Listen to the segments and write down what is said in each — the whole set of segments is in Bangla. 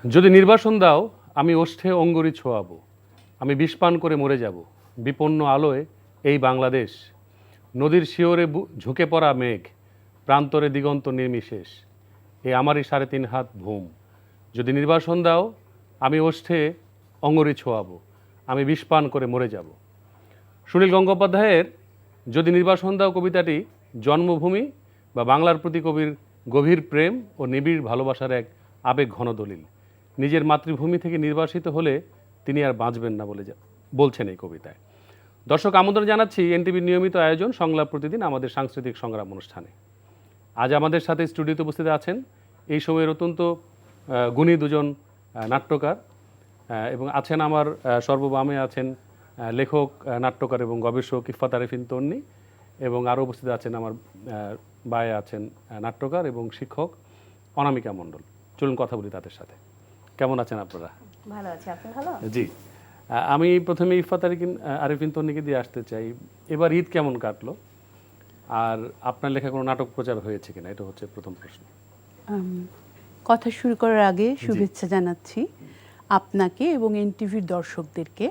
যদি নির্বাসন দাও আমি ওষ্ঠে অঙ্গুরি ছোঁয়াবো, আমি বিষ পান করে মরে যাব বিপন্ন আলোয় এই বাংলাদেশ, নদীর শিওরে ঝুঁকে পড়া মেঘ, প্রান্তরে দিগন্ত নির্বিশেষ, এ আমারই 3.5 হাত ভূম। যদি নির্বাসন দাও আমি ওষ্ঠে অঙ্গুরি ছোঁয়াবো, আমি বিষ পান করে মরে যাব। সুনীল গঙ্গোপাধ্যায়ের যদি নির্বাসন দাও কবিতাটি জন্মভূমি বা বাংলার প্রতি কবির গভীর প্রেম ও নিবিড় ভালোবাসার এক আবেগ ঘন দলিল। নিজের মাতৃভূমি থেকে নির্বাসিত হলে তিনি আর বাঁচবেন না বলে বলছেন এই কবিতায়। দর্শক, আমন্ত্রণ জানাচ্ছি এনটিভির নিয়মিত আয়োজন সংলাপ প্রতিদিন আমাদের সাংস্কৃতিক সংগ্রাম অনুষ্ঠানে। আজ আমাদের সাথে স্টুডিওতে উপস্থিত আছেন এই সময়ের অত্যন্ত গুণী দুজন নাট্যকার, এবং আছেন আমার সর্ববামে আছেন লেখক, নাট্যকার এবং গবেষক ইফফাত আরেফিন তন্নি, এবং আরও উপস্থিত আছেন আমার বায়ে আছেন নাট্যকার এবং শিক্ষক অনামিকা মণ্ডল। চলুন কথা বলি তাদের সাথে। কেমন আছেন আপনারা? ভালো আছি, আপনি ভালো? জি, আমি প্রথমে ইফফাত আরেফিন তন্নিকে দিয়ে আসতে চাই। এবার ঈদ কেমন কাটলো, আর আপনার লেখা কোনো নাটক প্রচার হয়েছে কিনা, এটা হচ্ছে প্রথম প্রশ্ন। কথা শুরু করার আগে শুভেচ্ছা জানাচ্ছি আপনাকে এবং এনটিভির দর্শকদেরকে।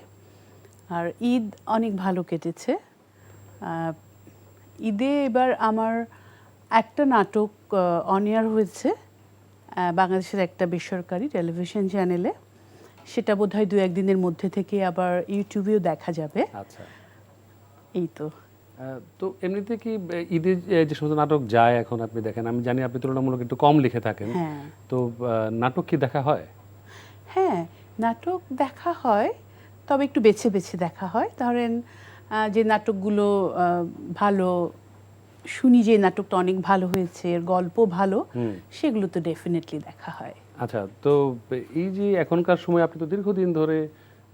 আর ঈদ অনেক ভালো কেটেছে। ঈদে এবার আমার একটা নাটক অন এয়ার হয়েছে বাংলাদেশের একটা বেসরকারি টেলিভিশন চ্যানেলে। সেটা বোধহয় 2-1 দিনের মধ্যে থেকে আবার ইউটিউবেও দেখা যাবে। আচ্ছা, এই তো। তো এমনিতে কি ঈদে যে সমস্ত নাটক যায় এখন আপনি দেখেন, আমি জানি আপনি তুলনামূলক একটু কম লিখে থাকেন, হ্যাঁ, তো নাটক কি দেখা হয়? হ্যাঁ, নাটক দেখা হয়, তবে একটু বেছে বেছে দেখা হয়। ধরেন যে নাটকগুলো ভালো শুনি, যে নাটকটা অনেক ভালো হয়েছে, এর গল্প ভালো, সেগুলো তো ডেফিনেটলি দেখা হয়। আচ্ছা, তো এই যে এখনকার সময় আপনি তো দীর্ঘদিন ধরে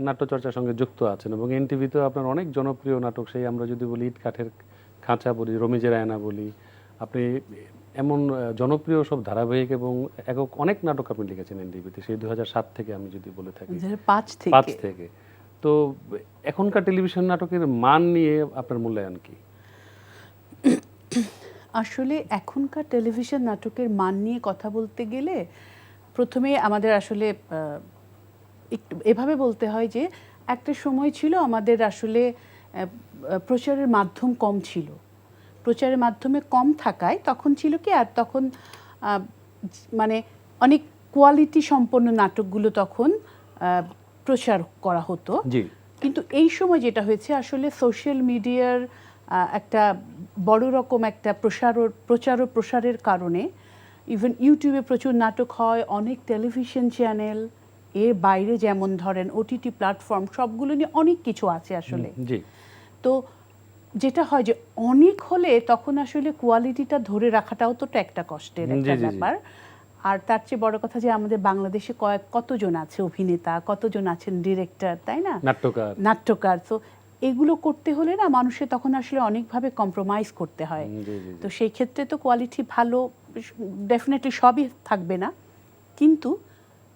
নাট্যচর্চার সঙ্গে যুক্ত আছেন, এবং এনটিভিতেও আপনার অনেক জনপ্রিয় নাটক, সেই আমরা যদি বলি ইট কাঠের খাঁচা বলি, রমিজের আয়না বলি, আপনি এমন জনপ্রিয় সব ধারাবাহিক এবং একক অনেক নাটক আপনি লিখেছেন এনটিভিতে, সেই 2007 থেকে আমি যদি বলে থাকি, 2005 থেকে। তো এখনকার টেলিভিশন নাটকের মান নিয়ে আপনার মূল্যায়ন কি? আসলে এখনকার টেলিভিশন নাটকের মান নিয়ে কথা বলতে গেলে প্রথমে আমাদের আসলে একটু এভাবে বলতে হয় যে একটা সময় ছিল আমাদের আসলে প্রচারের মাধ্যম কম ছিল। প্রচারের মাধ্যমে কম থাকায় তখন ছিল কি, আর তখন মানে অনেক কোয়ালিটি সম্পন্ন নাটকগুলো তখন প্রচার করা হতো। কিন্তু এই সময় যেটা হয়েছে, আসলে সোশ্যাল মিডিয়ার একটা বড় রকম একটা প্রসারের কারণে ইভেন ইউটিউবে প্রচুর নাটক হয়, অনেক টেলিভিশন চ্যানেল, এর বাইরে যেমন ধরেন ওটিটি প্ল্যাটফর্ম, সবগুলো নিয়ে অনেক কিছু আছে আসলে। তো যেটা হয় যে অনেক হলে তখন আসলে কোয়ালিটিটা ধরে রাখাটাও তো একটা কষ্টের একটা ব্যাপার। আর তার চেয়ে বড় কথা যে আমাদের বাংলাদেশে কতজন আছে অভিনেতা, কতজন আছেন ডিরেক্টর, তাই না, নাট্যকার। তো এগুলো করতে হলে না মানুষের তখন আসলে অনেকভাবে কম্প্রোমাইজ করতে হয়। তো সেই ক্ষেত্রে তো কোয়ালিটি ভালো ডেফিনেটলি সবই থাকবে না, কিন্তু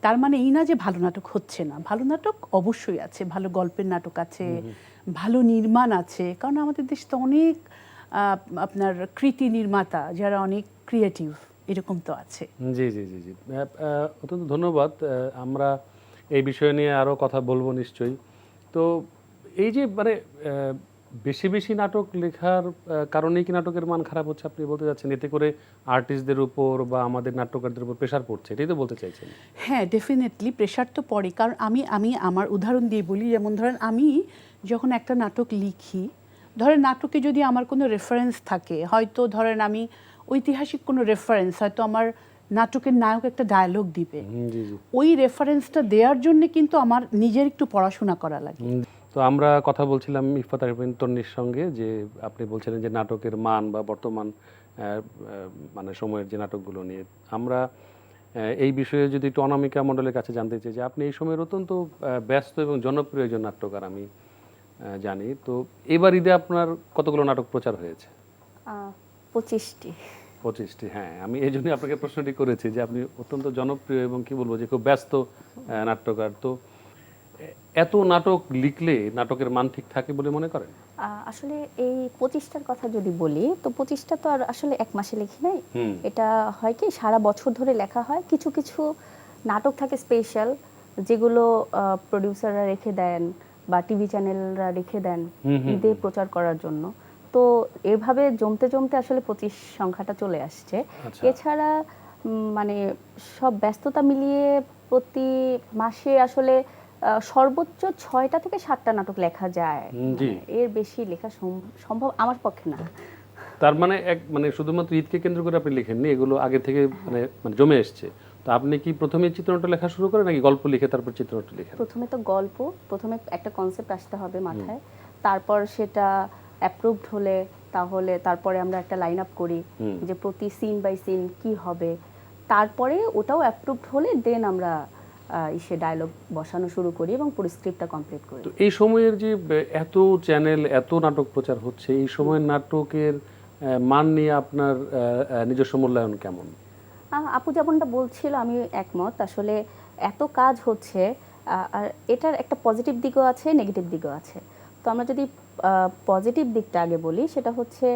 তার মানে এই না যে ভালো নাটক হচ্ছে না। ভালো নাটক অবশ্যই আছে, ভালো গল্পের নাটক আছে, ভালো নির্মাণ আছে, কারণ আমাদের দেশে তো অনেক আপনার কৃতি নির্মাতা যারা অনেক ক্রিয়েটিভ, এরকম তো আছে। জি জি জি জি, অত্যন্ত ধন্যবাদ। আমরা এই বিষয় নিয়ে আরও কথা বলবো নিশ্চয়ই। তো এই যে মানে বেশি বেশি নাটক লেখার কারণেই কি নাটকের মান খারাপ হচ্ছে আপনি বলতে যাচ্ছেন? এতে করে আর্টিস্টদের উপর বা আমাদের নাট্যকারদের উপর প্রেশার পড়ছে, এটাই তো বলতে চাইছেন? হ্যাঁ, ডেফিনেটলি প্রেশার তো পড়ে। কারণ আমি আমার উদাহরণ দিয়ে বলি, যেমন ধরেন আমি যখন একটা নাটক লিখি, ধরেন নাটকে যদি আমার কোনো রেফারেন্স থাকে, হয়তো ধরেন আমি ঐতিহাসিক কোনো রেফারেন্স, হয়তো আমার নাটকের নায়ক একটা ডায়লগ দিবে, ওই রেফারেন্সটা দেওয়ার জন্য কিন্তু আমার নিজের একটু পড়াশোনা করা লাগে। তো আমরা কথা বলছিলাম ইফফাত আরেফিন তন্নির সঙ্গে, যে আপনি বলছিলেন যে নাটকের মান বা বর্তমান মানে সময়ের যে নাটকগুলো নিয়ে, আমরা এই বিষয়ে যদি একটু অনামিকা মণ্ডলের কাছে জানতে চাই যে আপনি এই সময়ের অত্যন্ত ব্যস্ত এবং জনপ্রিয় একজন নাট্যকার আমি জানি। তো এবার ঈদে আপনার কতগুলো নাটক প্রচার হয়েছে? 25টি। হ্যাঁ, আমি এই জন্যই আপনাকে প্রশ্নটি করেছি যে আপনি অত্যন্ত জনপ্রিয় এবং কি বলবো যে খুব ব্যস্ত নাট্যকার। তো এত নাটক লিখলে নাটকের মান ঠিক থাকে বলে মনে করেন? আসলে এই 25টার কথা যদি বলি, তো 25টা তো আর আসলে এক মাসে লিখি নাই। এটা হয় কি সারা বছর ধরে লেখা হয়। কিছু কিছু নাটক থাকে স্পেশাল, যেগুলো প্রডিউসাররা রেখে দেন বা টিভি চ্যানেলরা রেখে দেন ঈদে প্রচার করার জন্য। তো এভাবে জমতে জমতে আসলে 25 সংখ্যাটা চলে আসছে। আচ্ছা। এছাড়া মানে সব ব্যস্ততা মিলিয়ে প্রতি মাসে আসলে সর্বোচ্চ 6টা থেকে 7টা নাটক লেখা যায়। জি। মানে এর বেশি লেখা সম্ভব আমার পক্ষে না। তার মানে মানে শুধুমাত্র ঈদকে কেন্দ্র করে আপনি লিখেননি, এগুলো আগে থেকে মানে মানে জমে এসছে। তো আপনি কি প্রথমে চিত্রনাট্য লেখা শুরু করেন নাকি গল্প লিখে তারপর চিত্রনাট্য লেখেন? প্রথমে তো গল্প, প্রথমে একটা কনসেপ্ট আসতে হবে মাথায়, তারপর সেটা অ্যাপ্রুভড হলে তারপরে আমরা একটা লাইন আপ করি যে প্রতি সিন বাই সিন কি হবে, তারপরে ওটাও অ্যাপ্রুভড হলে দেন আমরা ইসে ডায়লগ বসানো শুরু করি এবং পুরো স্ক্রিপ্টটা কমপ্লিট করি। তো এই সময়ের যে এত চ্যানেল, এত নাটক প্রচার হচ্ছে, এই সময়ের নাটকের মান নিয়ে আপনার নিজস্ব মূল্যায়ন কেমন? আপু যেমনটা বলছিল আমি একমত। আসলে এত কাজ হচ্ছে, আর এটার একটা পজিটিভ দিকও আছে, নেগেটিভ দিকও আছে। তো আমরা যদি পজিটিভ দিকটা আগে বলি, সেটা হচ্ছে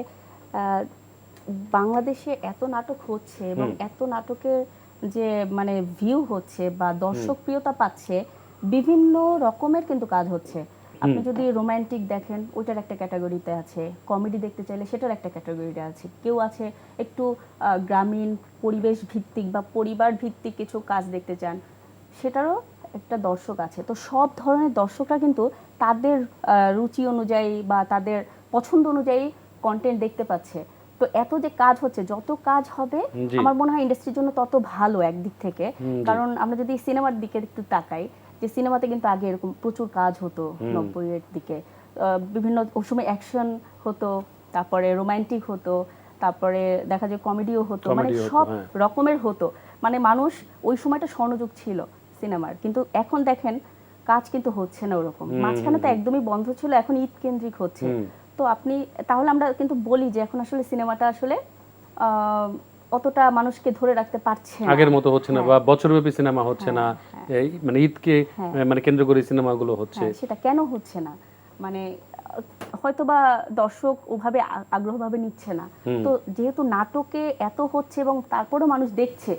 বাংলাদেশে এত নাটক হচ্ছে এবং এত নাটকের যে মানে ভিউ হচ্ছে বা দর্শক প্রিয়তা পাচ্ছে, বিভিন্ন রকমের কিন্তু কাজ হচ্ছে। আপনি যদি রোমান্টিক দেখেন, ওইটার একটা ক্যাটাগরিতে আছে, কমেডি দেখতে চাইলে সেটার একটা ক্যাটাগরিতে আছে, কেউ আছে একটু গ্রামীণ পরিবেশ ভিত্তিক বা পরিবার ভিত্তিক কিছু কাজ দেখতে চান, সেটারও একটা দর্শক আছে। তো সব ধরনের দর্শকরা কিন্তু তাদের রুচি অনুযায়ী বা তাদের পছন্দ অনুযায়ী কন্টেন্ট দেখতে পাচ্ছে। তো এত যে কাজ হচ্ছে, যত কাজ হবে আমার মনে হয় ইন্ডাস্ট্রির জন্য তত ভালো একদিক থেকে। কারণ আমরা যদি সিনেমার দিকে একটু তাকাই, যে সিনেমাতে কিন্তু আগে এরকম প্রচুর কাজ হতো 90-এর দিকে, বিভিন্ন ওই সময় অ্যাকশন হতো, তারপরে রোমান্টিক হতো, তারপরে দেখা যায় কমেডিও হতো, মানে সব রকমের হতো। মানে মানুষ ওই সময়টা স্বর্ণযুগ ছিল সিনেমার। কিন্তু এখন দেখেন কাজ কিন্তু হচ্ছে না ওরকম। মাঝখানে তো একদমই বন্ধ ছিল, এখন ঈদ কেন্দ্রিক হচ্ছে। তো আপনি তাহলে আমরা কিন্তু বলি যে এখন আসলে সিনেমাটা আসলে অতটা মানুষকে ধরে রাখতে পারছে না, আগের মতো হচ্ছে না, বা বছরব্যাপী সিনেমা হচ্ছে না, এই মানে ঈদকে মানে কেন্দ্র করে সিনেমাগুলো হচ্ছে। সেটা কেন হচ্ছে না? মানে হয়তোবা দর্শক ওভাবে আগ্রহভাবে নিচ্ছে না। তো যেহেতু নাটকে এত হচ্ছে এবং তারপরেও মানুষ দেখছে,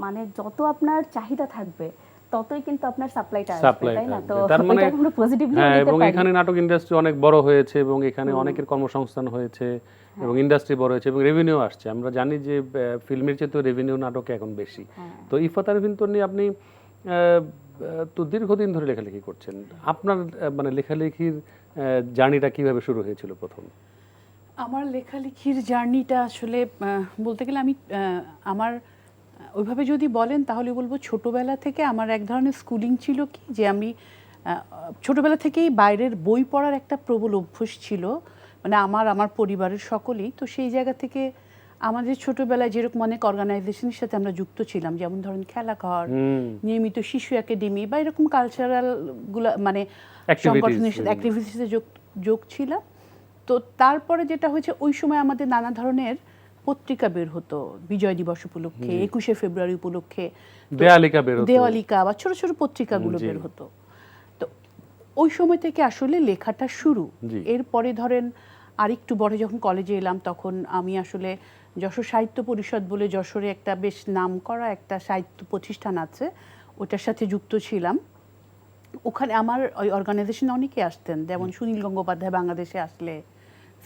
মানে যত আপনার চাহিদা থাকবে ততই কিন্তু আপনার সাপ্লাইটা আসবে, তাই না? তো তার মানে আমরা পজিটিভলি হ্যাঁ, নিতে এবং পারি। এখানে নাটক ইন্ডাস্ট্রি অনেক বড় হয়েছে এবং এখানে অনেকের কর্মসংস্থান হয়েছে এবং ইন্ডাস্ট্রি বড় হয়েছে এবং রেভিনিউ আসছে। আমরা জানি যে ফিল্মের চেয়ে তো রেভিনিউ নাটকে এখন বেশি। তো ইফাত আরফিন তন্নি, আপনি তো দীর্ঘদিন ধরে লেখালেখি করছেন, আপনার মানে লেখালেখির জার্নিটা কিভাবে শুরু হয়েছিল প্রথম? আমার লেখালেখির জার্নিটা আসলে বলতে গেলে আমি আমার ওইভাবে যদি বলেন তাহলে বলবো ছোটবেলা থেকে আমার এক ধরনের স্কুলিং ছিল কি, যে আমি ছোটবেলা থেকেই বাইরের বই পড়ার একটা প্রবল অভ্যাস ছিল, মানে আমার পরিবারের সকলেই। তো সেই জায়গা থেকে আমাদের ছোটবেলায় যেরকম অনেক অর্গানাইজেশনের সাথে আমরা যুক্ত ছিলাম, যেমন ধরেন খেলাঘর, নিয়মিত শিশু একাডেমি বা এরকম কালচারালগুলো, মানে সংগঠনের সাথে অ্যাক্টিভিটিসে যোগ ছিলাম। তো তারপরে যেটা হয়েছে, ওই সময় আমাদের নানা ধরনের পত্রিকা বের হতো, বিজয় দিবস উপলক্ষে, 21শে ফেব্রুয়ারি উপলক্ষে দেওয়ালিকা বা ছোট ছোট পত্রিকাগুলো বের হতো। তো ওই সময় থেকে আসলে লেখাটা শুরু। এরপরে ধরেন আরেকটু বড় যখন কলেজে এলাম, তখন আমি আসলে যশোর সাহিত্য পরিষদ বলে যশোরে একটা বেশ নাম করা একটা সাহিত্য প্রতিষ্ঠান আছে, ওটার সাথে যুক্ত ছিলাম। ওখানে আমার ওই অর্গানাইজেশনে অনেকে আসতেন, যেমন সুনীল গঙ্গোপাধ্যায় বাংলাদেশে আসলে,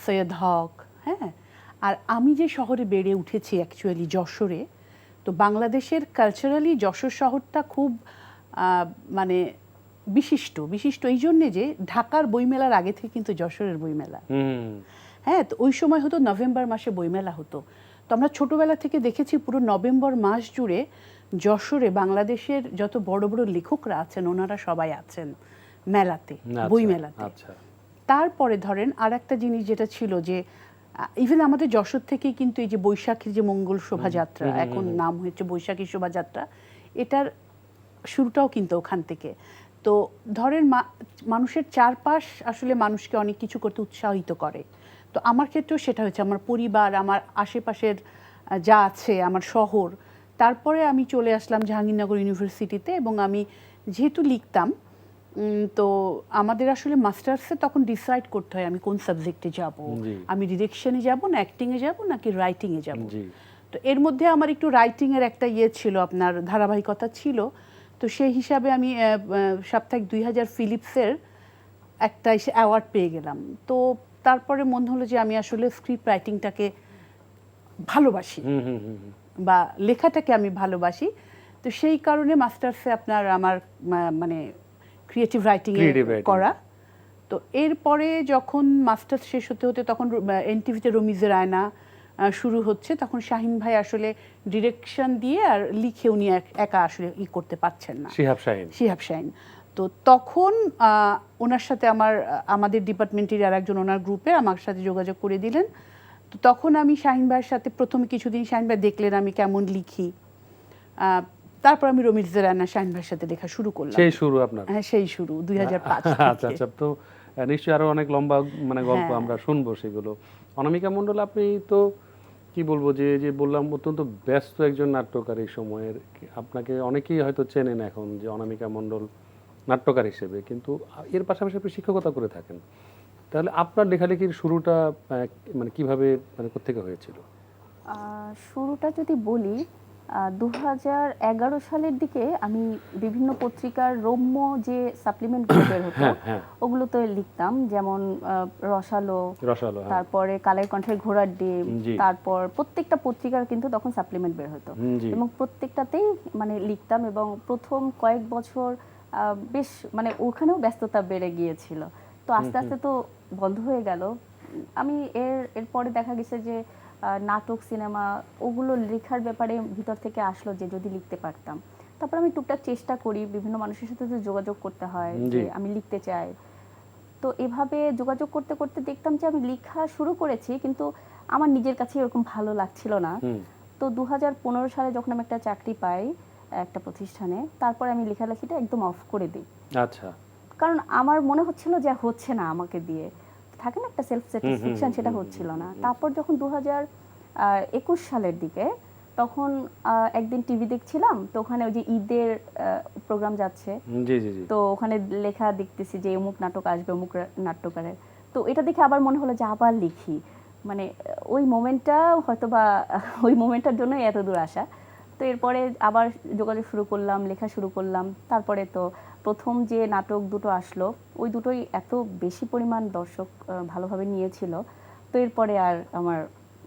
সৈয়দ হক, হ্যাঁ। আর আমি যে শহরে বেড়ে উঠেছি অ্যাকচুয়ালি যশোরে, তো বাংলাদেশের কালচারালি যশোর শহরটা খুব মানে বিশিষ্ট এই জন্যে যে ঢাকার বইমেলার আগে থেকে কিন্তু যশোরের বইমেলা, হ্যাঁ। তো ওই সময় হতো নভেম্বর মাসে বইমেলা হতো। তো আমরা ছোটবেলা থেকে দেখেছি পুরো নভেম্বর মাস জুড়ে যশোরে বাংলাদেশের যত বড় বড় লেখকরা আছেন ওনারা সবাই আছেন মেলাতে, বইমেলাতে। তারপরে ধরেন আর একটা জিনিস যেটা ছিল যে ইভেন আমাদের যশোর থেকেই কিন্তু এই যে বৈশাখীর যে মঙ্গল শোভাযাত্রা, এখন নাম হয়েছে বৈশাখী শোভাযাত্রা, এটার শুরুটাও কিন্তু ওখান থেকে। তো ধরেন মানুষের চারপাশ আসলে মানুষকে অনেক কিছু করতে উৎসাহিত করে। তো আমার ক্ষেত্রেও সেটা হয়েছে, আমার পরিবার, আমার আশেপাশের যা আছে, আমার শহর। তারপরে আমি চলে আসলাম জাহাঙ্গীরনগর ইউনিভার্সিটিতে, এবং আমি যেহেতু লিখতাম, তো আমাদের আসলে মাস্টার্সে তখন ডিসাইড করতে হয় আমি কোন সাবজেক্টে যাব, আমি ডিরেকশনে যাব না অ্যাক্টিংয়ে যাব নাকি রাইটিংয়ে যাব। তো এর মধ্যে আমার একটু রাইটিংয়ের একটা ছিল, আপনার ধারাবাহিকতা ছিল। তো সেই হিসাবে আমি সাপ্তাহিক 2000 ফিলিপসের একটা অ্যাওয়ার্ড পেয়ে গেলাম। তো তারপরে মনে হলো যে আমি আসলে স্ক্রিপ্ট রাইটিংটাকে ভালোবাসি বা লেখাটাকে আমি ভালোবাসি। তো সেই কারণে মাস্টার্সে আপনার আমার মানে ক্রিয়েটিভ রাইটিং করা। তো এরপরে যখন মাস্টার্স শেষ হতে হতে তখন এনটিভিতে রমিজের আয়না শুরু হচ্ছে, তখন শাহিন ভাই আসলে ডিরেকশন দিয়ে আর লিখে উনি একা আসলে করতে পারছেন না, শিহাব শাহিন। তো তখন ওনার সাথে আমাদের ডিপার্টমেন্টের আর একজন ওনার গ্রুপে আমার সাথে যোগাযোগ করে দিলেন। তো তখন আমি শাহিন ভাইয়ের সাথে প্রথমে কিছুদিন শাহিন ভাই দেখলেন আমি কেমন লিখি, তারপর আমি রমিজের আয়না শাহিন ভাইয়ের সাথে লেখা শুরু করলাম। সেই শুরু আপনার? হ্যাঁ, সেই শুরু 2005 আচ্ছা আচ্ছা। তো নিশ্চয়ই আরো অনেক লম্বা মানে গল্প আমরা শুনবো সেগুলো। অনামিকা মণ্ডল, আপনি তো কি বলবো যে বললাম অত্যন্ত ব্যস্ত একজন নাট্যকার এই সময়ের। আপনাকে অনেকেই হয়তো চেনেন এখন যে অনামিকা মণ্ডল নাট্যকার হিসেবে, কিন্তু এর পাশাপাশি আপনি শিক্ষকতা করে থাকেন। তাহলে আপনার লেখালেখির শুরুটা মানে কিভাবে, মানে কোত্থেকে হয়েছিল? শুরুটা যদি বলি, 2011 সালের দিকে আমি বিভিন্ন পত্রিকার রম্য যে সাপ্লিমেন্টগুলো বের হতো ওগুলোতে লিখতাম, যেমন রসালো, তারপরে কালের কণ্ঠের ঘোড়ার ডিম, তারপর প্রত্যেকটা পত্রিকার কিন্তু তখন সাপ্লিমেন্ট বের হতো এবং প্রত্যেকটাতেই মানে লিখতাম। এবং প্রথম কয়েক বছর বেশ মানে ওখানেও ব্যস্ততা বেড়ে গিয়েছিল। তো আস্তে আস্তে তো বন্ধ হয়ে গেল। আমি এরপরে দেখা গেছে যে নাটক, সিনেমা ওগুলো লেখার ব্যাপারে ভিতর থেকে আসলো যে যদি লিখতে পারতাম। তারপর আমি টুকটাক চেষ্টা করি, বিভিন্ন মানুষের সাথে তো যোগাযোগ করতে হয় যে আমি লিখতে চাই। তো এভাবে যোগাযোগ করতে করতে দেখতাম যে আমি লেখা শুরু করেছি, কিন্তু আমার নিজের কাছে এরকম ভালো লাগছিল না। তো 2015 সালে যখন আমি একটা চাকরি পাই একটা প্রতিষ্ঠানে, তারপরে আমি লেখালেখিটা একদম অফ করে দিই। আচ্ছা। কারণ আমার মনে হচ্ছিল যে হচ্ছে না আমাকে দিয়ে, থাকে না একটা সেলফ স্যাটিসফ্যাকশন, সেটা হচ্ছিল না। তারপর যখন 2021 সালের দিকে, তখন একদিন টিভি দেখছিলাম, তো ওখানে ওই যে ঈদের প্রোগ্রাম যাচ্ছে, তো ওখানে লেখা দেখতেছি যে অমুক নাটক আসবে, অমুক নাট্যকারের। তো এটা দেখে আবার মনে হলো যে আবার লিখি। মানে ওই মোমেন্টটা হয়তো বা ওই মোমেন্টটার জন্যই এত দূর আসা। তো এরপরে আবার যোগাযোগ শুরু করলাম, লেখা শুরু করলাম। তারপরে তো প্রথম যে নাটক দুটো আসলো, ওই দুটোই এত বেশি পরিমাণ দর্শক ভালোভাবে নিয়েছিল। তো এরপরে আর আমার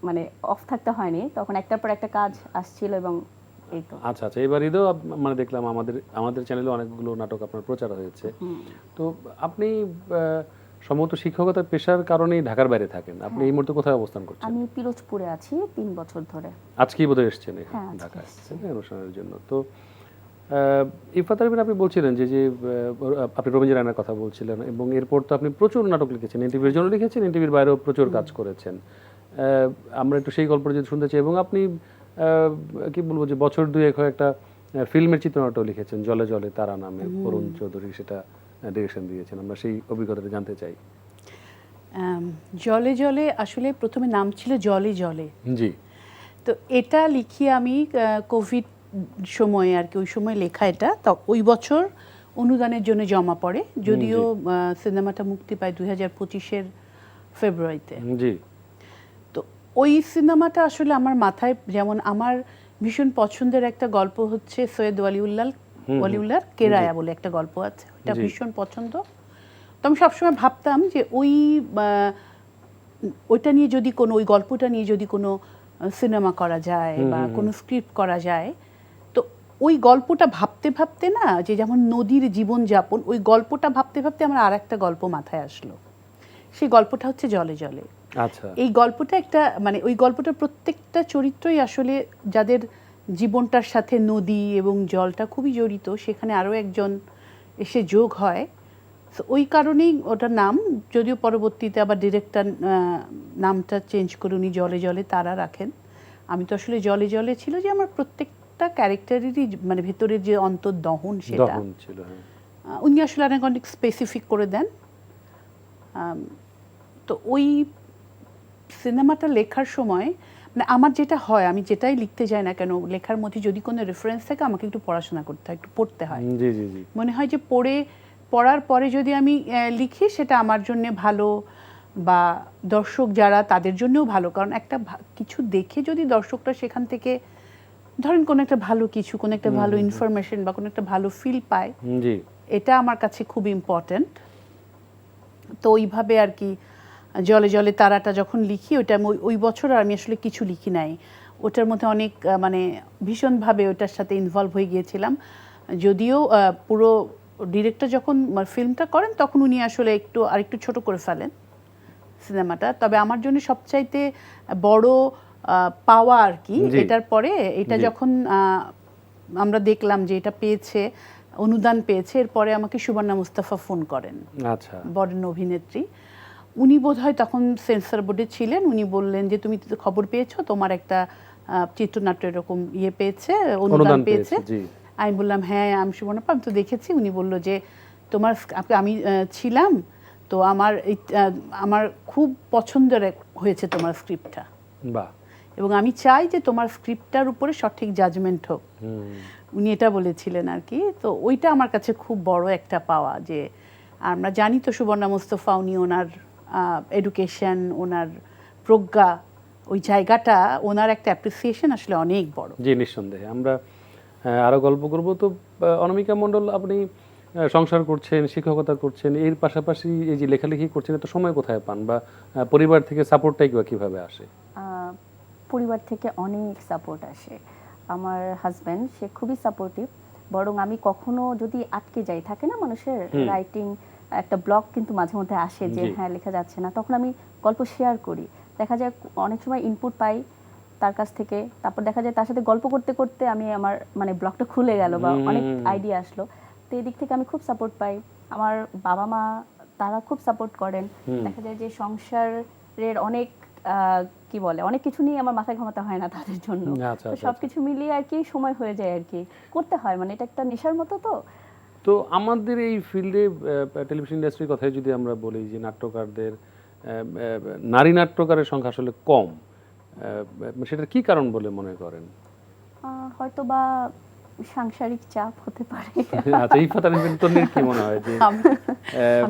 মানে অফ থাকতে হয়নি, তখন একটার পর একটা কাজ আসছিল এবং এই তো। আচ্ছা আচ্ছা। এবার ঈদেও মানে দেখলাম আমাদের চ্যানেলে অনেকগুলো নাটক আপনার প্রচার হয়েছে। তো আপনি সম্ভবত শিক্ষকতার পেশার কারণেই ঢাকার বাইরে থাকেন। আপনি এই মুহূর্তে কোথায় অবস্থান করছেন? আমি পিরোজপুরে আছি 3 বছর ধরে। আজকেই বোধহয় এসেছেন ঢাকায় অনুষ্ঠানের জন্য। তো ইফাত আরবিন, আপনি বলছিলেন যে আপনি রবীন্দ্র রায়নার কথা বলছিলেন, এবং এরপর তো আপনি প্রচুর নাটক লিখেছেন, এনটিভির জন্য লিখেছেন, এনটিভির বাইরেও প্রচুর কাজ করেছেন। আমরা একটু সেই গল্পটা যদি শুনতে চাই। এবং আপনি কি বলবো যে বছর দুয়েক হয় একটা ফিল্মের চিত্রনাট্য লিখেছেন, জলে জলে তারা নামে, অরুণ চৌধুরী সেটা ডিরেকশন দিয়েছেন। আমরা সেই অভিজ্ঞতাটা জানতে চাই। জলে জলে আসলে প্রথমে নাম ছিল জলে জলে। জি। তো এটা লিখি আমি কোভিড সময়ে আর কি, ওই সময় লেখা এটা। তো ওই বছর অনুদানের জন্য জমা পড়ে, যদিও সিনেমাটা মুক্তি পায় 2025-এর ফেব্রুয়ারিতে। জি। তো ওই সিনেমাটা আসলে আমার মাথায়, যেমন আমার ভীষণ পছন্দের একটা গল্প হচ্ছে সৈয়দ ওয়ালিউল্লাহর কেরায়া বলে একটা গল্প আছে, ওটা ভীষণ পছন্দ। তো আমি সবসময় ভাবতাম যে ওইটা নিয়ে যদি কোনো, ওই গল্পটা নিয়ে যদি কোনো সিনেমা করা যায় বা কোনো স্ক্রিপ্ট করা যায়। তো ওই গল্পটা ভাবতে ভাবতে না, যে যেমন নদীর জীবনযাপন, ওই গল্পটা ভাবতে ভাবতে আমার আর একটা গল্প মাথায় আসলো। সেই গল্পটা হচ্ছে জলে জলে। আচ্ছা। এই গল্পটা একটা মানে ওই গল্পটার প্রত্যেকটা চরিত্রই আসলে যাদের জীবনটার সাথে নদী এবং জলটা খুবই জড়িত, সেখানে আরও একজন এসে যোগ হয়। তো ওই কারণেই ওটার নাম, যদিও পরবর্তীতে আবার ডিরেক্টর নামটা চেঞ্জ করে উনি জলে জলে তারা রাখেন। আমি তো আসলে জলে জলে ছিল যে আমার প্রত্যেকটা ক্যারেক্টারেরই মানে ভেতরের যে অন্তর্দহন সেটা ছিল, উনি আসলে অনেক স্পেসিফিক করে দেন। তো ওই সিনেমাটা লেখার সময় মানে আমার যেটা হয়, আমি যেটাই লিখতে যাই না কেন, লেখার মধ্যে যদি কোনো রেফারেন্স থাকে আমাকে একটু পড়াশোনা করতে হয়, একটু পড়তে হয়। মনে হয় যে পড়ার পরে যদি আমি লিখি সেটা আমার জন্য ভালো বা দর্শক যারা তাদের জন্যও ভালো, কারণ একটা কিছু দেখে যদি দর্শকরা সেখান থেকে ধরেন কোনো একটা ভালো কিছু, কোনো একটা ভালো ইনফরমেশন বা কোনো একটা ভালো ফিল পায়, জি এটা আমার কাছে খুব ইম্পর্ট্যান্ট। তো ওইভাবে আর কি জলে জলে তারাটা যখন লিখি, ওইটা ওই বছর আর আমি আসলে কিছু লিখি নাই, ওটার মধ্যে অনেক মানে ভীষণভাবে ওটার সাথে ইনভলভ হয়ে গিয়েছিলাম। যদিও পুরো ডিরেক্টর যখন ফিল্মটা করেন তখন উনি আসলে আরেকটু ছোট করে ফেলেন সিনেমাটা, তবে আমার জন্য সবচাইতে বড় পাওয়া আর কি এটার পরে, এটা যখন আমরা দেখলাম যে এটা পেয়েছে, অনুদান পেয়েছে, এরপরে আমাকে সুবর্ণা মুস্তাফা ফোন করেন, আচ্ছা বরেণ্য অভিনেত্রী। উনি বোধহয় তখন সেন্সর বোর্ডে ছিলেন, উনি বললেন যে তুমি তো খবর পেয়েছো, তোমার একটা চিত্রনাট্য এরকম পেয়েছে, অনুদান পেয়েছে। আমি বললাম হ্যাঁ আমি সুবর্ণা আমি তো দেখেছি। উনি বলল যে তোমার আমি ছিলাম তো আমার খুব পছন্দের হয়েছে তোমার স্ক্রিপ্টটা, বাহ, এবং আমি চাই যে তোমার স্ক্রিপ্টটার উপরে সঠিক জাজমেন্ট হোক। উনি এটা বলেছিলেন আর কি। তো ওইটা আমার কাছে খুব বড় একটা পাওয়া, যে আমরা জানি তো সুবর্ণা মুস্তফা, উনি ওনার এডুকেশন, ওনার প্রজ্ঞা, ওই জায়গাটা, ওনার একটা অ্যাপ্রিসিয়েশন আসলে অনেক বড়। জি নিঃসন্দেহে। আমরা আরো গল্প করব। তো অনামিকা মণ্ডল, আপনি সংসার করছেন, শিক্ষকতা করছেন, এর পাশাপাশি এই যে লেখালেখি করছেন, এত সময় কোথায় পান, বা পরিবার থেকে সাপোর্টটাই কিভাবে আসে? পরিবার থেকে অনেক সাপোর্ট আসে। আমার হাজব্যান্ড সে খুবই সাপোর্টিভ, বরং আমি কখনো যদি আটকে যাই, থাকে না মানুষের রাইটিং একটা ব্লক কিন্তু মাঝে মধ্যে আসে যে হ্যাঁ লেখা যাচ্ছে না, তখন আমি গল্প শেয়ার করি। দেখা যায় অনেক সময় ইনপুট পাই তার কাছ থেকে, তারপর দেখা যায় তার সাথে গল্প করতে করতে আমি আমার মানে ব্লকটা খুলে গেল বা অনেক আইডিয়া আসলো। তো এই দিক থেকে আমি খুব সাপোর্ট পাই। আমার বাবা মা তারা খুব সাপোর্ট করেন। দেখা যায় যে সংসারের অনেক কি বলে অনেক কিছু নিয়ে আমার মাথায় ঘামাতে হয় না তাদের জন্য। তো সবকিছু মিলিয়ে আর কি সময় হয়ে যায় আর কি, করতে হয়, মানে এটা একটা নেশার মতো। তো আমাদের এই ফিল্ডে, টেলিভিশন ইন্ডাস্ট্রির কথাই যদি আমরা বলি, যে নাট্যকারদের, নারী নাট্যকারের সংখ্যা আসলে কম, সেটার কি কারণ বলে মনে করেন? হয়তো বা সাংসারিক চাপ হতে পারে। আচ্ছা, ইফাত তন্বীর কি মনে হয় যে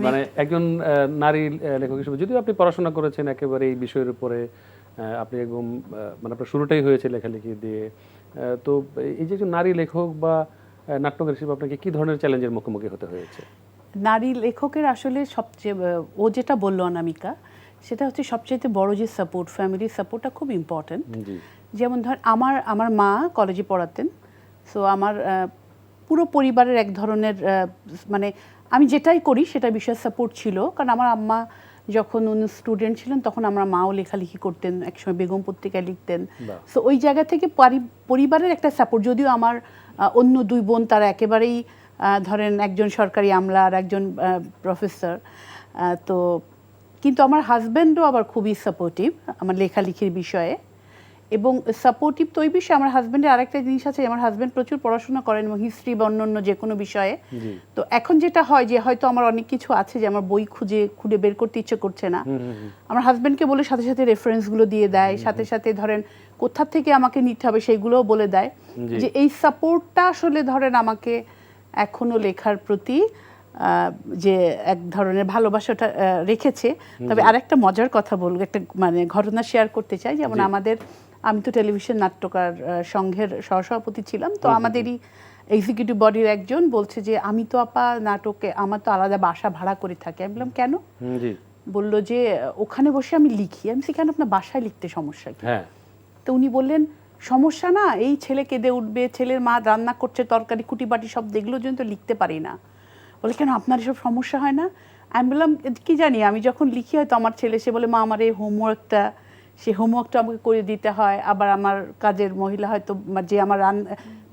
মানে একজন নারী লেখক হিসেবে, যদিও আপনি পড়াশোনা করেছেন একেবারে এই বিষয়ের উপরে, আপনি একদম মানে আপনার শুরুটাই হয়েছে লেখালেখি দিয়ে, তো এই যে একজন নারী লেখক বা নাট্যকার হিসেবে আপনাকে কি ধরনের চ্যালেঞ্জের মুখোমুখি হতে হয়েছে? নারী লেখকের আসলে সবচেয়ে, ও যেটা বললো অনামিকা, সেটা হচ্ছে সবচেয়ে বড় যে সাপোর্ট, ফ্যামিলির সাপোর্টটা খুব ইম্পর্টেন্ট। যেমন ধর আমার মা কলেজে পড়াতেন, সো আমার পুরো পরিবারের এক ধরনের মানে আমি যেটাই করি সেটা বিষয়ে সাপোর্ট ছিল, কারণ আমার আম্মা যখন উনি স্টুডেন্ট ছিলেন তখন আমার মাও লেখালেখি করতেন, একসময় বেগম পত্রিকায় লিখতেন। সো ওই জায়গা থেকে পরিবারের একটা সাপোর্ট, যদিও আমার অন্য দুই বোন তারা একেবারেই ধরেন একজন সরকারি আমলা আর একজন প্রফেসর, তো কিন্তু আমার হাজব্যান্ডও আবার খুবই সাপোর্টিভ আমার লেখালেখির বিষয়ে। এবং সাপোর্টিভ তো ওই বিষয়ে আমার হাজব্যান্ডের আরেকটা জিনিস আছে, আমার হাজব্যান্ড প্রচুর পড়াশোনা করেন এবং হিস্ট্রি বা অন্য যে কোনো বিষয়ে। তো এখন যেটা হয় যে হয়তো আমার অনেক কিছু আছে যে আমার বই খুঁজে বের করতে ইচ্ছে করছে না, আমার হাজব্যান্ডকে বলে সাথে সাথে রেফারেন্সগুলো দিয়ে দেয়, সাথে সাথে ধরেন কোথা থেকে আমাকে নিতে হবে সেগুলোও বলে দেয়। যে এই সাপোর্টটা আসলে ধরেন আমাকে এখনো লেখার প্রতি যে এক ধরনের ভালোবাসাটা রেখেছে। তবে আরেকটা মজার কথা বলবো, একটা মানে ঘটনা শেয়ার করতে চাই। যেমন আমি তো টেলিভিশন নাট্যকার সংঘের সহসভাপতি ছিলাম, তো আমাদেরই এক্সিকিউটিভ বডির একজন বলছে যে আমি তো আপা নাটকে আমার তো আলাদা বাসা ভাড়া করে থাকি। আমি বললাম কেন? বললো যে ওখানে বসে আমি লিখি। আমি কেন, আপনার বাসায় লিখতে সমস্যা কি? তো উনি বললেন সমস্যা না, এই ছেলে কেঁদে উঠবে, ছেলের মা রান্না করছে, তরকারি কুটিবাটি সব দেখলো জন্য তো লিখতে পারি না। বলে কেন, আপনার এসব সমস্যা হয় না? আমি বললাম কি জানি, আমি যখন লিখি হয়তো আমার ছেলে সে বলে মা আমার এই হোমওয়ার্কটা, সে হোমওয়ার্কটা আমাকে করে দিতে হয়। আবার আমার কাজের মহিলা হয়তো যে আমার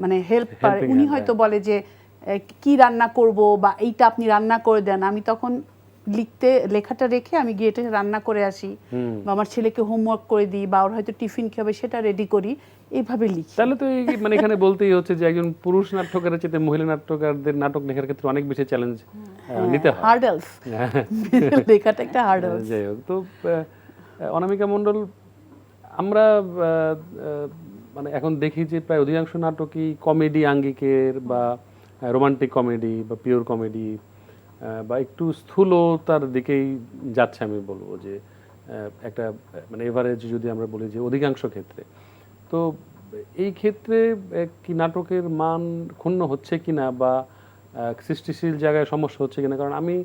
মানে হেল্প করে, উনি হয়তো বলে যে কি রান্না করব বা এইটা আপনি রান্না করে দেন। আমি তখন লেখাটা রেখে আমি গিয়ে এটা রান্না করে আসি, বা আমার ছেলেকে হোমওয়ার্ক করে দিই, বা ওর হয়তো টিফিন কি হবে সেটা রেডি করি, এইভাবে লিখি। তাহলে তো মানে এখানে বলতেই হচ্ছে যে একজন পুরুষ নাট্যকারের চেয়ে মহিলা নাট্যকারদের নাটক লেখার ক্ষেত্রে অনেক বেশি চ্যালেঞ্জ নিতে হয়, হার্ডলস, লেখাটা একটা হার্ডলস। যাই হোক, তো অনামিকা মণ্ডল, আমরা মানে এখন দেখি যে প্রায় অধিকাংশ নাটকই কমেডি আঙ্গিকের, বা রোমান্টিক কমেডি বা পিওর কমেডি, বা একটু স্থূলতার দিকেই যাচ্ছে আমি বলবো, যে একটা মানে এভারেজ যদি আমরা বলি যে অধিকাংশ ক্ষেত্রে। তো এই ক্ষেত্রে কি নাটকের মান ক্ষুণ্ণ হচ্ছে কিনা, বা সৃষ্টিশীল জায়গায় সমস্যা হচ্ছে কিনা? কারণ আমি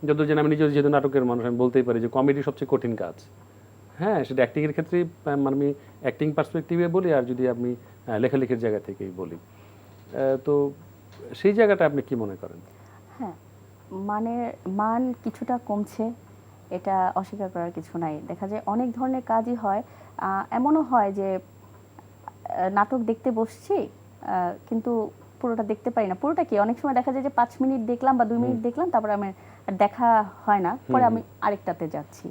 যতদূর জানি, আমি নিজেও যেহেতু নাটকের মানুষ, আমি বলতেই পারি যে কমেডি সবচেয়ে কঠিন কাজ। হ্যাঁ, সেটা অ্যাক্টিংয়ের ক্ষেত্রে মানে আমি অ্যাক্টিং পার্সপেক্টিভে বলি, আর যদি আমি লেখালেখির জায়গা থেকেই বলি, তো সেই জায়গাটা আপনি কি মনে করেন? হ্যাঁ, মানে মান কিছুটা কমছে, এটা অস্বীকার করার কিছু নাই। দেখা যায় অনেক ধরনের কাজই হয়, এমনও হয় যে নাটক দেখতে বসছি, কিন্তু পুরোটা দেখতে পারি না। পুরোটা কি, অনেক সময় দেখা যায় যে 5 মিনিট দেখলাম বা 2 মিনিট দেখলাম, তারপরে আমার আর দেখা হয় না, পরে আমি আরেকটাতে যাচ্ছি।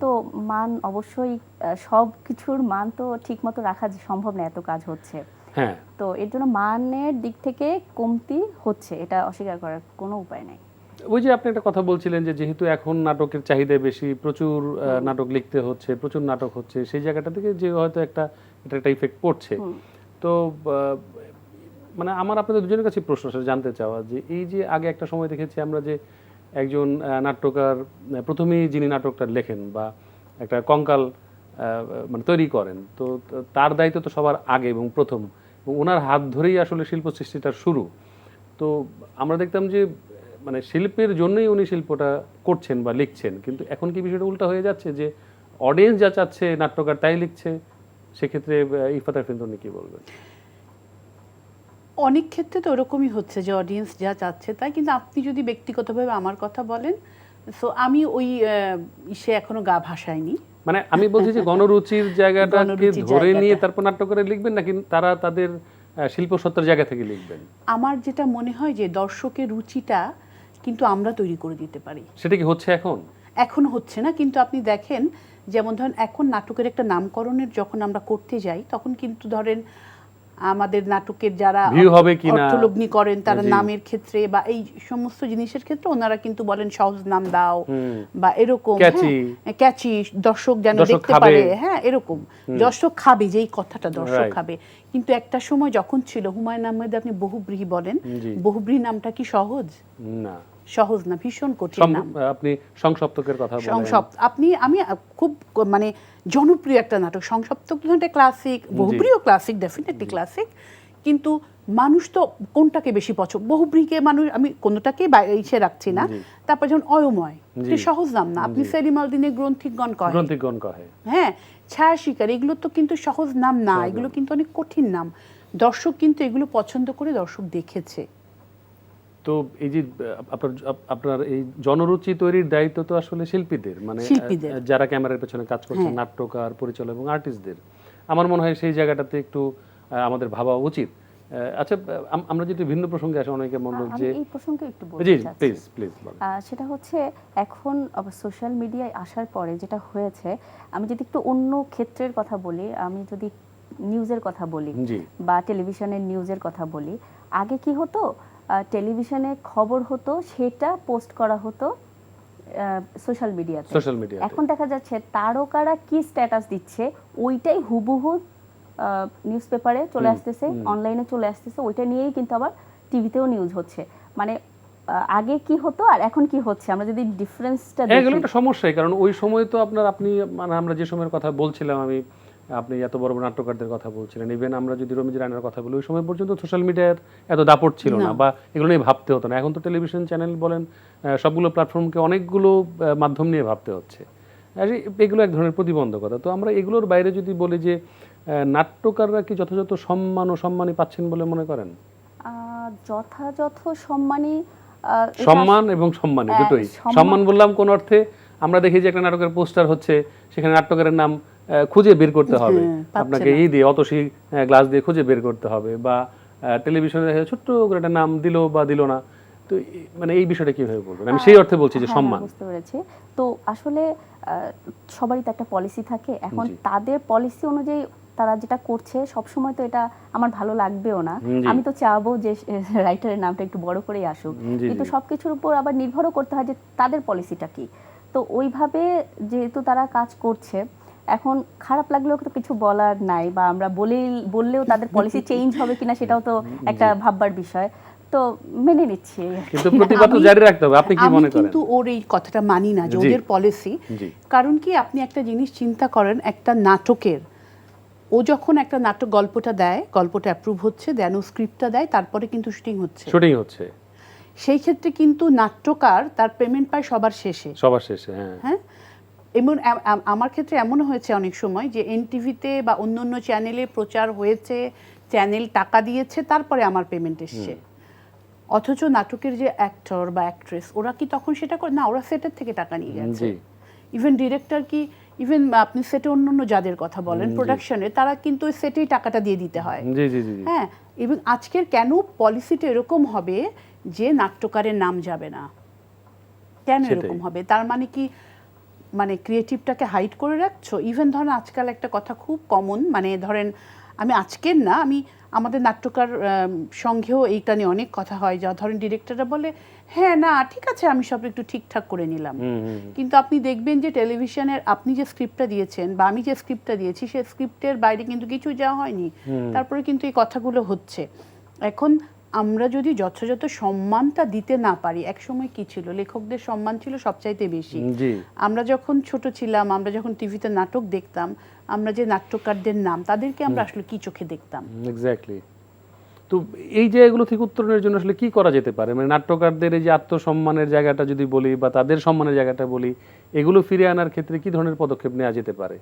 তো মান অবশ্যই, সব কিছুর মান তো ঠিক মতো রাখা সম্ভব না, এত কাজ হচ্ছে। হ্যাঁ, তো এর জন্য মানের দিক থেকে কমতি হচ্ছে, এটা অস্বীকার করার কোনো উপায় নাই। ওই যে আপনি একটা কথা বলছিলেন যে যেহেতু এখন নাটকের চাহিদা বেশি, প্রচুর নাটক লিখতে হচ্ছে, প্রচুর নাটক হচ্ছে, সেই জায়গাটা থেকে যে হয়তো এটা একটা ইফেক্ট পড়ছে। তো মানে আমার আপনাদের দুজনের কাছে প্রশ্ন আসলে জানতে চাওয়া, যে এই যে আগে একটা সময় দেখেছি আমরা যে একজন নাট্যকার প্রথমেই যিনি নাটকটা লেখেন বা একটা কঙ্কাল মানে তৈরি করেন, তো তার দায়িত্ব তো সবার আগে এবং প্রথম, এবং ওনার হাত ধরেই আসলে শিল্প সৃষ্টিটার শুরু। তো আমরা দেখতাম যে মানে শিল্পের জন্যই উনি শিল্পটা করছেন বা লিখছেন, কিন্তু এখন কি বিষয়টা উল্টা হয়ে যাচ্ছে, যে অডিয়েন্স যা চাচ্ছে নাট্যকার তাই লিখছে? সেক্ষেত্রে ইফাত আরফিন, উনি কি বলবেন? অনেক ক্ষেত্রে তো ওরকমই হচ্ছে যে অডিয়েন্স যা চাচ্ছে তাই, কিন্তু আপনি যদি ব্যক্তিগতভাবে আমার কথা বলেন, সো আমি ওই ইসে এখনো গা ভাসাইনি। মানে আমি বলছি যে গণরুচির জায়গাটাকে গণরুচির ধরে জায়গাটা। নিয়ে তারপর নাট্যকারে লিখবেন, নাকি তারা তাদের শিল্প সত্তার জায়গা থেকে লিখবেন? আমার যেটা মনে হয় যে দর্শকের রুচিটা কিন্তু আমরা তৈরি করে দিতে পারি। সেটা কি হচ্ছে এখন? এখন হচ্ছে না, কিন্তু আপনি দেখেন, যেমন ধরেন এখন নাটকের একটা নামকরণের যখন আমরা করতে যাই, তখন কিন্তু ধরেন আমাদের নাটকের যারা ভিউ হবে কিনা, অর্থলগ্নি করেন তারা জি। নামের ক্ষেত্রে বা এই সমস্ত জিনিসের ক্ষেত্রে ওনারা কিন্তু বলেন সহজ নাম দাও বা এরকম, ক্যাচি, দর্শক যেন দেখতে পারে, হ্যাঁ এরকম দর্শক খাবে, যেই কথাটা দর্শক খাবে। কিন্তু একটা সময় যখন ছিল, হুমায়ুন আহমেদ আপনি বহুব্রীহি বলেন, বহুব্রীহি নামটা কি সহজ? না, সহজ না, ভীষণ কঠিন নাম। আপনি সংসপ্তকের কথা বলেন, আমি খুব মানে জনপ্রিয় একটা নাটক সংসপ্তক, একটা ক্লাসিক, বহুব্রীহিও ক্লাসিক, ডেফিনেটলি ক্লাসিক, কিন্তু মানুষ তো কোনটাকে বেশি পছন্দ, বহুব্রীহিকে মানুষ, আমি কোনটাকে ইসে রাখছি না। তারপর যেমন অয়ময়, সহজ নাম না। আপনি সেলিম আল দীনের গ্রন্থিকগণ কহে, হ্যাঁ, ছায়া শিকার, এগুলো তো কিন্তু সহজ নাম না, এগুলো কিন্তু অনেক কঠিন নাম। দর্শক কিন্তু এগুলো পছন্দ করে দর্শক দেখেছে। তো এই যে আপনার এই জনরুচি তৈরির দায়িত্ব তো আসলে শিল্পীদের, মানে যারা ক্যামেরার পেছনে কাজ করছেন, নাট্যকার, পরিচালক এবং আর্টিস্টদের। আমার মনে হয় সেই জায়গাটাতে একটু আমাদের ভাবা উচিত। আচ্ছা, আমরা যদি ভিন্ন প্রসঙ্গে আসি, অনেকে মনে যে এই প্রসঙ্গে একটু বলতে চাচ্ছি, প্লিজ প্লিজ বলেন। সেটা হচ্ছে এখন সোশ্যাল মিডিয়ায় আসার পরে যেটা হয়েছে, আমি যদি একটু অন্য ক্ষেত্রের কথা বলি, আমি যদি নিউজের কথা বলি বা টেলিভিশনের নিউজের কথা বলি, আগে কি হতো, টেলিভিশনে খবর হতো, সেটা পোস্ট করা হতো সোশ্যাল মিডিয়াতে। এখন দেখা যাচ্ছে তারকারা কি স্ট্যাটাস দিচ্ছে ওইটাই হুবহু নিউজ পেপারে চলে আসতেছে, অনলাইনে চলে আসতেছে, ওইটা নিয়েই কিন্তু আবার টিভিতেও নিউজ হচ্ছে। মানে আগে কি হতো আর এখন কি হচ্ছে, আমরা যদি ডিফারেন্সটা দেখি, এগুলো একটা সমস্যাই। কারণ ওই সময় তো আপনি মানে আমরা যে সময়ের কথা বলছিলাম, আপনি এত বড় বড় নাট্যকারদের কথা বলছিলেন, ইভেন আমরা যদি রমিজ রানার কথা বলি, ওই সময় পর্যন্ত সোশ্যাল মিডিয়ার এত দাপট ছিল না, বা এগুলো নিয়ে ভাবতে হতো না। এখন তো টেলিভিশন চ্যানেল বলেন, সবগুলো প্ল্যাটফর্মকে অনেকগুলো মাধ্যম নিয়ে ভাবতে হচ্ছে। এগুলো এক ধরনের প্রতিবন্ধকতা। তো আমরা এগুলোর বাইরে যদি বলি যে নাট্যকাররা কি যথাযথ সম্মান ও সম্মানই পাচ্ছেন বলে মনে করেন? যথাযথ সম্মান এবং সম্মানী দুটোই। সম্মান বললাম কোন অর্থে, আমরা দেখি যে একটা নাটকের পোস্টার হচ্ছে, সেখানে নাট্যকারের নাম খুঁজে বের করতে হবে, আপনাকে এই দিয়ে অতসী গ্লাস দিয়ে খুঁজে বের করতে হবে, বা টেলিভিশনে ছোট্ট করে একটা নাম দিল বা দিল না। তো মানে এই বিষয়টা কিভাবে বলবেন? আমি সেই অর্থে বলছি যে সম্মান। বুঝতে পেরেছি। তো আসলে সবারই তো একটা পলিসি থাকে, এখন তাদের পলিসি অনুযায়ী তারা যেটা করছে সবসময় তো এটা আমার ভালো লাগবেও না। আমি তো চাবো যে রাইটারের নামটা একটু বড় করেই আসুক, কিন্তু সবকিছুর উপর আবার নির্ভরও করতে হয় যে তাদের পলিসিটা কি। তো ওইভাবে যেহেতু তারা কাজ করছে, এখন খারাপ লাগলেও তো কিছু বলার নাই, বা আমরা বললেও তাদের পলিসি চেঞ্জ হবে কিনা সেটাও তো একটা ভাববার বিষয়। তো তো মেনে নিচ্ছি। কিন্তু প্রতিবাদ তো জারি রাখতে হবে, আপনি কি মনে আমি করেন? কিন্তু ওর এই কথাটা মানি না যে জি। ওদের পলিসি। জি। কারণ কি আপনি একটা জিনিস চিন্তা করেন, একটা নাটকের ও যখন একটা নাটক গল্পটা দেয়, গল্পটা অ্যাপ্রুভ হচ্ছে, দেন ও স্ক্রিপ্টটা দেয়, তারপরে কিন্তু শুটিং হচ্ছে। শুটিং হচ্ছে সেই ক্ষেত্রে কিন্তু নাট্যকার তার পেমেন্ট পায় সবার শেষে। সবার শেষে। হ্যাঁ, হ্যাঁ, এমন আমার ক্ষেত্রে এমন হয়েছে অনেক সময় যে এনটিভিতে বা অন্য অন্য চ্যানেলে প্রচার হয়েছে, চ্যানেল টাকা দিয়েছে, তারপরে আমার পেমেন্ট এসছে। অথচ নাটকের যে অ্যাক্টর বা অ্যাক্ট্রেস ওরা কি তখন সেটা করে না, ওরা সেটের থেকে টাকা নিয়ে গেছে। জি। ইভেন ডিরেক্টর কি, ইভেন আপনি সেটে অন্য অন্য যাদের কথা বলেন প্রোডাকশনে, তারা কিন্তু ওই সেটেই টাকাটা দিয়ে দিতে হয়। জি জি জি জি। হ্যাঁ, এবং আজকের কেন পলিসিটা এরকম হবে যে নাট্যকারের নাম যাবে না, কেন সেটাই। এরকম হবে? তার মানে কি মানে ক্রিয়েটিভটাকে হাইড করে রাখছো? ইভেন ধরেন আজকাল একটা কথা খুব কমন, মানে ধরেন আমি আজকের না, আমি আমাদের নাট্যকার সংঘেও এইটা নিয়ে অনেক কথা হয়, যা ধরেন ডিরেক্টররা বলে হ্যাঁ না ঠিক আছে আমি সব একটু ঠিকঠাক করে নিলাম, কিন্তু আপনি দেখবেন যে টেলিভিশনের আপনি যে স্ক্রিপ্টটা দিয়েছেন বা আমি যে স্ক্রিপ্টটা দিয়েছি সেই স্ক্রিপ্টের বাইরে কিন্তু কিছু যাওয়া হয়নি, তারপরে কিন্তু এই কথাগুলো হচ্ছে। এখন আমরা যদি যথাযথ সম্মানটা দিতে না পারি, একসময় কি ছিল, লেখকদের সম্মান ছিল সবচাইতে বেশি। জি। আমরা যখন ছোট ছিলাম, আমরা যখন টিভিতে নাটক দেখতাম, আমরা যে নাট্যকারদের নাম, তাদেরকে আমরা আসলে কি চোখে দেখতাম? এক্স্যাক্টলি। তো এই যে এগুলো থেকে উত্তরণের জন্য আসলে কি করা যেতে পারে? মানে নাট্যকারদের এই যে আত্মসম্মানের জায়গাটা যদি বলি বা তাদের সম্মানের জায়গাটা বলি, এগুলো ফিরিয়ে আনার ক্ষেত্রে কি ধরনের পদক্ষেপ নেওয়া যেতে পারে?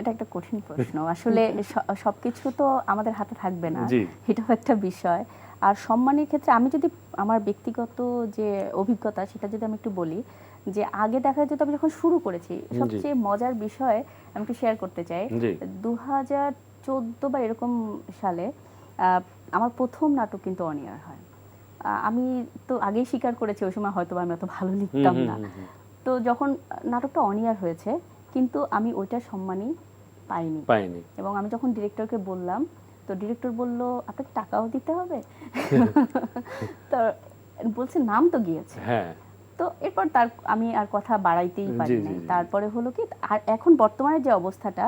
এটা একটা কঠিন প্রশ্ন আসলে। সবকিছু তো আমাদের হাতে থাকবে না, জি। এটাও একটা বিষয়। আর সম্মানের ক্ষেত্রে আমি যদি আমার ব্যক্তিগত যে অভিজ্ঞতা সেটা যদি আমি একটু বলি, যে আগে দেখা যেত, আমি যখন শুরু করেছি, সবচেয়ে মজার বিষয় আমি একটু শেয়ার করতে চাই। জি। 2014 বা এরকম সালে আমার প্রথম নাটক কিন্তু অন এয়ার হয়। আমি তো আগেই স্বীকার করেছি ওই সময় হয়তো আমি অত ভালো লিখতাম না। তো যখন নাটকটা অন এয়ার হয়েছে, কিন্তু আমি ওইটার সম্মানই পাইনি। এবং আমি যখন ডিরেক্টরকে বললাম, তো ডিরেক্টর বলল আপনাকে টাকাও দিতে হবে। তো বলছে নাম তো গিয়েছে। হ্যাঁ। তো এরপর আমি আর কথা বাড়াইতেই পারি জি, নাই। জি, জি। তারপরে হলো কি, আর এখন বর্তমানে যে অবস্থাটা,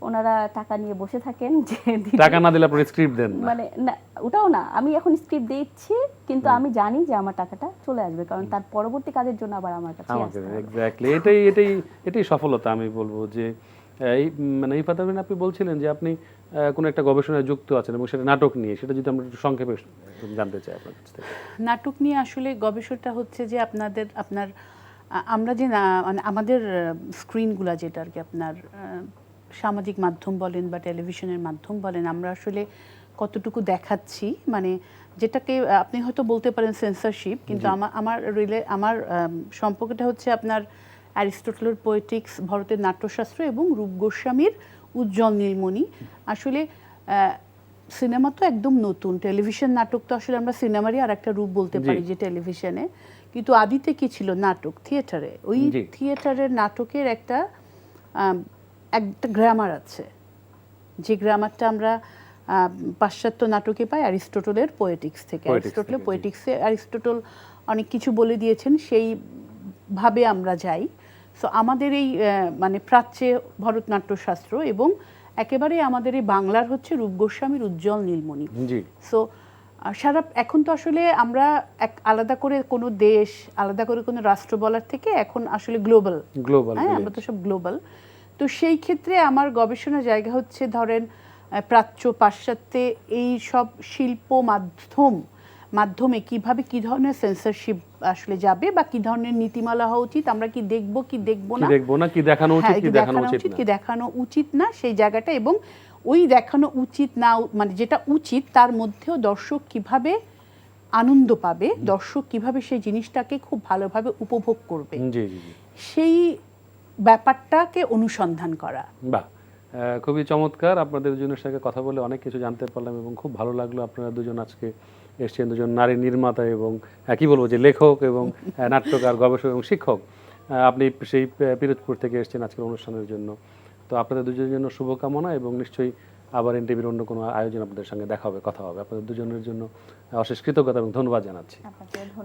ওনারা টাকা নিয়ে বসে থাকেন যে টাকা না দিলে আপনি স্ক্রিপ্ট দেন না। মানে না, ওটাও না, আমি এখন স্ক্রিপ্ট দিচ্ছি কিন্তু আমি জানি যে আমার টাকাটা চলে আসবে, কারণ তার পরবর্তী কাজের জন্য আবার আমার কাছে আমাকে আসতে হবে। এক্স্যাক্টলি এটাই সফলতা আমি বলবো। যে এই মানে এই পাতাবেন আপনি বলছিলেন যে আপনি কোনো একটা গবেষণায় যুক্ত আছেন এবং সেটা নাটক নিয়ে, সেটা যদি আমরা একটু সংক্ষেপে জানতে চাই আপনার কাছ থেকে। নাটক নিয়ে আসলে গবেষণাটা হচ্ছে যে আমরা যে মানে আমাদের স্ক্রিনগুলা যেটা আর কি আপনার সামাজিক মাধ্যম বলেন বা টেলিভিশনের মাধ্যম বলেন, আমরা আসলে কতটুকু দেখাচ্ছি, মানে যেটাকে আপনি হয়তো বলতে পারেন সেন্সরশিপ, কিন্তু আমার সম্পর্কটা হচ্ছে আপনার অ্যারিস্টটলের পোয়েটিক্স, ভরতের নাট্যশাস্ত্র এবং রূপ গোস্বামীর উজ্জ্বল নীলমণি। আসলে সিনেমা তো একদম নতুন, টেলিভিশন নাটক তো আসলে আমরা সিনেমারই আর একটা রূপ বলতে পারি যে টেলিভিশনে, কিন্তু আদিতে কি ছিল নাটক, থিয়েটারে। ওই থিয়েটারের নাটকের একটা গ্রামার আছে, যে গ্রামারটা আমরা পাশ্চাত্য নাটকে পাই অ্যারিস্টটলের পোয়েটিক্স থেকে। অ্যারিস্টটলের পোয়েটিক্সে অ্যারিস্টটল অনেক কিছু বলে দিয়েছেন, সেইভাবে আমরা যাই। সো আমাদের এই মানে প্রাচ্যে ভরতনাট্যশাস্ত্র এবং একেবারে আমাদের এই বাংলার হচ্ছে রূপ গোস্বামীর উজ্জ্বল নীলমণি। সো এখন তো আসলে আমরা আলাদা করে কোনো দেশ, আলাদা করে কোনো রাষ্ট্র বলার থেকে এখন আসলে গ্লোবাল, হ্যাঁ আমরা তো সব গ্লোবাল। তো সেই ক্ষেত্রে আমার গবেষণা জায়গা হচ্ছে ধরেন প্রাচ্য পাশ্চাত্যে এই সব শিল্প মাধ্যমে কিভাবে কি ধরনের সেন্সরশিপ আসলে যাবে বা কি ধরনের নীতিমালা হওয়া উচিত, আমরা কি দেখব কি দেখব না, কি দেখানো উচিত কি দেখানো উচিত না, সেই জায়গাটা। এবং ওই দেখানো উচিত না মানে যেটা উচিত তার মধ্যেও দর্শক কিভাবে আনন্দ পাবে, দর্শক কিভাবে সেই জিনিসটাকে খুব ভালোভাবে উপভোগ করবে, সেই ব্যাপারটাকে অনুসন্ধান করা। বাহ, খুবই চমৎকার। আপনাদের দুজনের সাথে কথা বলে অনেক কিছু জানতে পারলাম এবং খুব ভালো লাগলো। আপনারা দুজন আজকে এসছেন, দুজন নারী নির্মাতা এবং কি বলবো যে লেখক এবং নাট্যকার, গবেষক এবং শিক্ষক। আপনি সেই পিরোজপুর থেকে এসছেন আজকের অনুষ্ঠানের জন্য। তো আপনাদের দুজনের জন্য শুভকামনা এবং নিশ্চয়ই আবার এনটিভির অন্য কোনো আয়োজন আপনাদের সঙ্গে দেখা হবে, কথা হবে। আপনাদের দুজনের জন্য অশেষ কৃতজ্ঞতা এবং ধন্যবাদ জানাচ্ছি।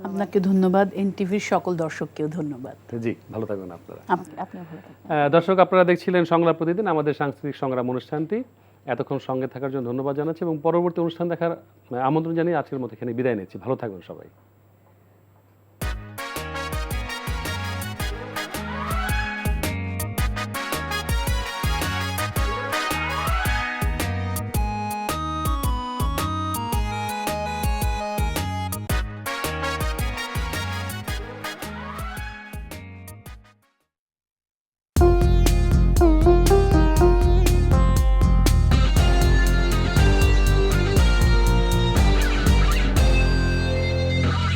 আপনাকে ধন্যবাদ, এনটিভির সকল দর্শককেও ধন্যবাদ। জি, ভালো থাকবেন আপনারা। আপনিও ভালো থাকবেন। দর্শক, আপনারা দেখছিলেন সংলাপ প্রতিদিন, আমাদের সাংস্কৃতিক সংগ্রাম অনুষ্ঠানটি। এতক্ষণ সঙ্গে থাকার জন্য ধন্যবাদ জানাচ্ছি এবং পরবর্তী অনুষ্ঠান দেখার আমন্ত্রণ জানিয়ে আজকের মতো এখানে বিদায় নিচ্ছি। ভালো থাকবেন সবাই।